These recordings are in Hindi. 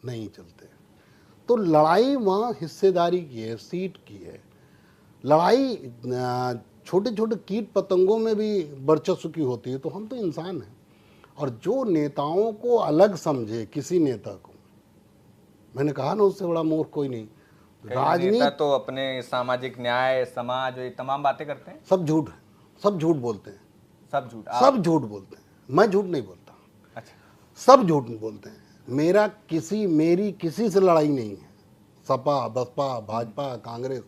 नहीं चलते। तो लड़ाई वहाँ हिस्सेदारी की है, सीट की है। लड़ाई छोटे छोटे कीट पतंगों में भी वर्चस्व की होती है। तो हम तो इंसान हैं, और जो नेताओं को अलग समझे किसी नेता को, मैंने कहा ना उससे बड़ा मूर्ख कोई नहीं। कई नेता तो अपने सामाजिक न्याय, समाज, ये तमाम बातें करते हैं। सब झूठ है, सब झूठ बोलते हैं, सब झूठ। सब झूठ बोलते हैं। मैं झूठ नहीं बोलता, अच्छा। सब झूठ बोलते हैं। मेरी किसी से लड़ाई नहीं है। सपा, बसपा, भाजपा, कांग्रेस,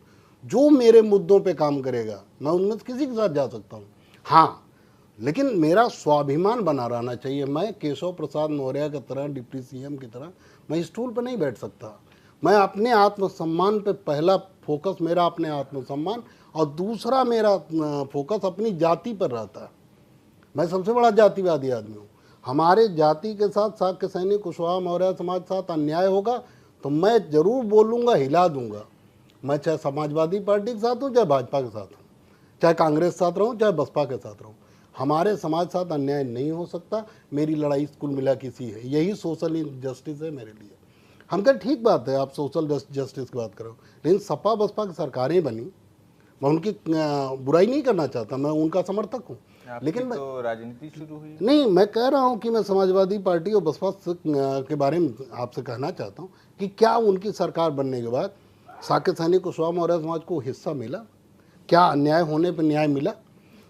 जो मेरे मुद्दों पे काम करेगा मैं उनमें से किसी के साथ जा सकता हूँ। हाँ, लेकिन मेरा स्वाभिमान बना रहना चाहिए। मैं केशव प्रसाद मौर्य की तरह, डिप्टी सीएम की तरह मैं स्टूल पर नहीं बैठ सकता। मैं अपने आत्मसम्मान पे पहला फोकस मेरा अपने आत्मसम्मान, और दूसरा मेरा फोकस अपनी जाति पर रहता है। मैं सबसे बड़ा जातिवादी आदमी हूँ। हमारे जाति के साथ शाक्य सैनिक, कुशवाहा मौर्य समाज के साथ अन्याय होगा तो मैं जरूर बोलूँगा, हिला दूंगा। मैं चाहे समाजवादी पार्टी के साथ हूँ, चाहे भाजपा के साथ हूँ, चाहे कांग्रेस के साथ रहूँ, चाहे बसपा के साथ रहूँ, हमारे समाज के साथ अन्याय नहीं हो सकता। मेरी लड़ाई कुल मिला किसी है, यही सोशल जस्टिस है मेरे लिए। हम कहें ठीक बात है, आप सोशल जस्टिस की बात करो, लेकिन सपा बसपा की सरकारें बनी, मैं उनकी बुराई नहीं करना चाहता, मैं उनका समर्थक हूँ। लेकिन तो राजनीति शुरू हुई नहीं, मैं कह रहा हूँ कि मैं समाजवादी पार्टी और बसपा के बारे में आपसे कहना चाहता हूँ कि क्या उनकी सरकार बनने के बाद शाक्य सैनिक, कुशवाहा मौर्य समाज को हिस्सा मिला? क्या अन्याय होने पर न्याय मिला?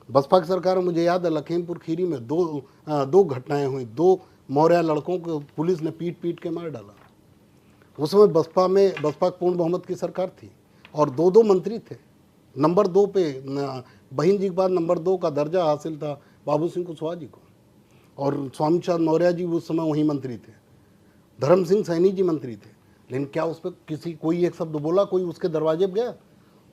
बसपा की सरकार में मुझे याद है लखीमपुर खीरी में दो घटनाएं हुई। 2 मौर्य लड़कों को पुलिस ने पीट पीट के मार डाला। उस समय बसपा पूर्ण बहुमत की सरकार थी, और 2 मंत्री थे। नंबर 2 पे बहन जी के बाद नंबर 2 का दर्जा हासिल था बाबू सिंह कुशवाहा जी को, और स्वामी चांद मौर्य जी उस समय वहीं मंत्री थे, धर्म सिंह सैनी जी मंत्री थे। लेकिन क्या उस पर कोई एक शब्द बोला? कोई उसके दरवाजे पर गया?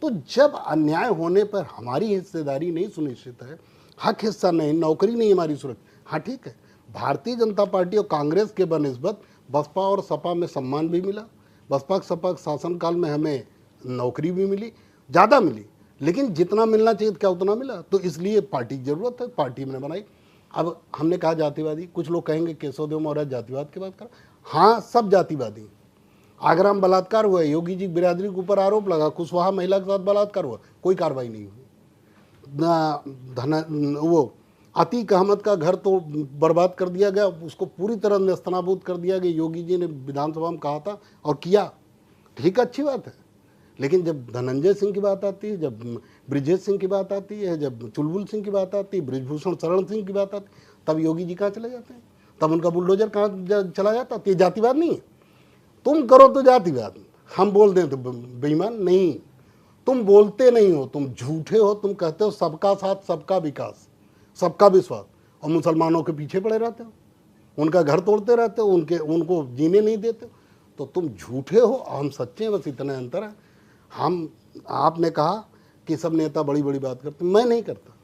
तो जब अन्याय होने पर हमारी हिस्सेदारी नहीं सुनिश्चित है, हक हिस्सा नहीं, नौकरी नहीं हमारी सुरक्षित, हाँ ठीक है, भारतीय जनता पार्टी और कांग्रेस के बनिस्बत बसपा और सपा में सम्मान भी मिला। बसपा सपा शासनकाल में हमें नौकरी भी मिली, ज़्यादा मिली, लेकिन जितना मिलना चाहिए क्या उतना मिला? तो इसलिए पार्टी की ज़रूरत है, पार्टी मैंने बनाई। अब हमने कहा जातिवादी, कुछ लोग कहेंगे केशव देव मौर्य जातिवाद की बात कर, हाँ सब जातिवादी। आगरा में बलात्कार हुआ, योगी जी बिरादरी के ऊपर आरोप लगा, कुशवाहा महिला के साथ बलात्कार हुआ, कोई कार्रवाई नहीं हुई। वो अतीक अहमद का घर तो बर्बाद कर दिया गया, उसको पूरी तरह नेस्तनाबूद कर दिया गया। योगी जी ने विधानसभा में कहा था और किया, ठीक अच्छी बात है। लेकिन जब धनंजय सिंह की बात आती है, जब ब्रिजेश सिंह की बात आती है, जब चुलबुल सिंह की बात आती है, ब्रिजभूषण शरण सिंह की बात आती है, तब योगी जी कहाँ चले जाते हैं? तब उनका बुलडोजर कहाँ चला जाता? तो ये जातिवाद नहीं है। तुम करो तो जातिवाद, हम बोल दें तो बेईमान नहीं। तुम बोलते नहीं हो, तुम झूठे हो। तुम कहते हो सबका साथ, सबका विकास, सबका विश्वास, और मुसलमानों के पीछे पड़े रहते हो, उनका घर तोड़ते रहते हो, उनको जीने नहीं देते। तो तुम झूठे हो, हम सच्चे हैं, बस इतना अंतर है। आपने कहा कि सब नेता बड़ी बड़ी बात करते, मैं नहीं करता।